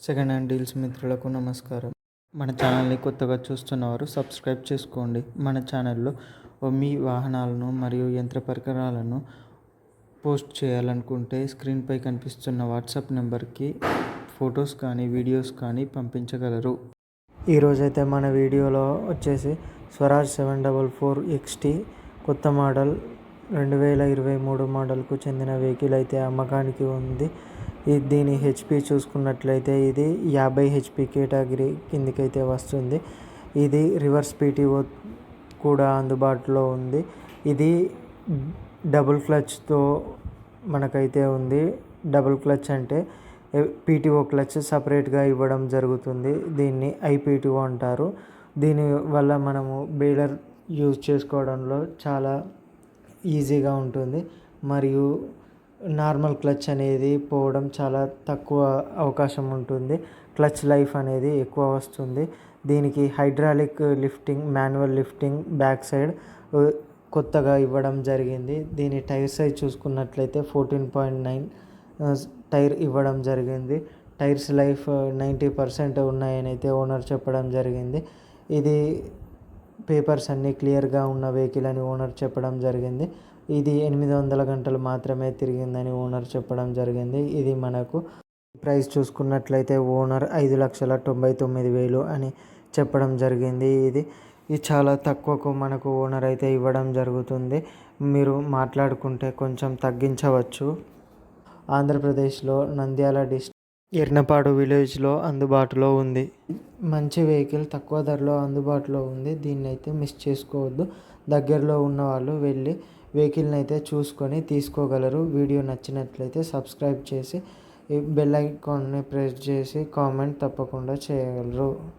Second hand deals మిత్రులకు నమస్కారం. మన ఛానల్ని కొత్తగా చూస్తున్నవారు సబ్స్క్రైబ్ చేసుకోండి. మన ఛానల్లో మీ వాహనాలను మరియు యంత్ర పరికరాలను పోస్ట్ చేయాలనుకుంటే స్క్రీన్పై కనిపిస్తున్న వాట్సాప్ నెంబర్కి ఫొటోస్ కానీ వీడియోస్ కానీ పంపించగలరు. ఈరోజైతే మన వీడియోలో వచ్చేసి స్వరాజ్ 744 XT కొత్త మోడల్ 2023 మోడల్కు చెందిన వెహికల్ అయితే అమ్మకానికి ఉంది. దీని హెచ్పి చూసుకున్నట్లయితే ఇది 50 హెచ్పి కేటగిరీ కిందికైతే వస్తుంది. ఇది రివర్స్ పీటీఓ కూడా అందుబాటులో ఉంది. ఇది డబుల్ క్లచ్తో మనకైతే ఉంది. డబుల్ క్లచ్ అంటే పీటీఓ క్లచ్ సపరేట్గా ఇవ్వడం జరుగుతుంది. దీన్ని ఐపీటీఓ అంటారు. దీనివల్ల మనము బేలర్ యూజ్ చేసుకోవడంలో చాలా ఈజీగా ఉంటుంది. మరియు నార్మల్ క్లచ్ అనేది పోవడం చాలా తక్కువ అవకాశం ఉంటుంది. క్లచ్ లైఫ్ అనేది ఎక్కువ వస్తుంది. దీనికి hydraulic lifting, manual lifting back side కొత్తగా ఇవ్వడం జరిగింది. దీని టైర్ సైజ్ చూసుకున్నట్లయితే 14.9 టైర్ ఇవ్వడం జరిగింది. టైర్స్ లైఫ్ 90% ఉన్నాయని అయితే ఓనర్ చెప్పడం జరిగింది. ఇది పేపర్స్ అన్నీ క్లియర్గా ఉన్న వెహికల్ అని ఓనర్ చెప్పడం జరిగింది. ఇది 800 గంటలు మాత్రమే తిరిగిందని ఓనర్ చెప్పడం జరిగింది. ఇది మనకు ప్రైస్ చూసుకున్నట్లయితే ఓనర్ 5,99,000 అని చెప్పడం జరిగింది. ఇది చాలా తక్కువకు మనకు ఓనర్ అయితే ఇవ్వడం జరుగుతుంది. మీరు మాట్లాడుకుంటే కొంచెం తగ్గించవచ్చు. ఆంధ్రప్రదేశ్లో నంద్యాల డిస్ట్రిక్ట్ ఎర్నపాడు విలేజ్లో అందుబాటులో ఉంది. మంచి వెహికల్ తక్కువ ధరలో అందుబాటులో ఉంది. దీన్ని అయితే మిస్ చేసుకోవద్దు. దగ్గరలో ఉన్న వాళ్ళు వెళ్ళి వెహికల్ని అయితే చూసుకొని తీసుకోగలరు. వీడియో నచ్చినట్లయితే సబ్స్క్రైబ్ చేసి బెల్ ఐకాన్ని ప్రెస్ చేసి కామెంట్ తప్పకుండా చేయగలరు.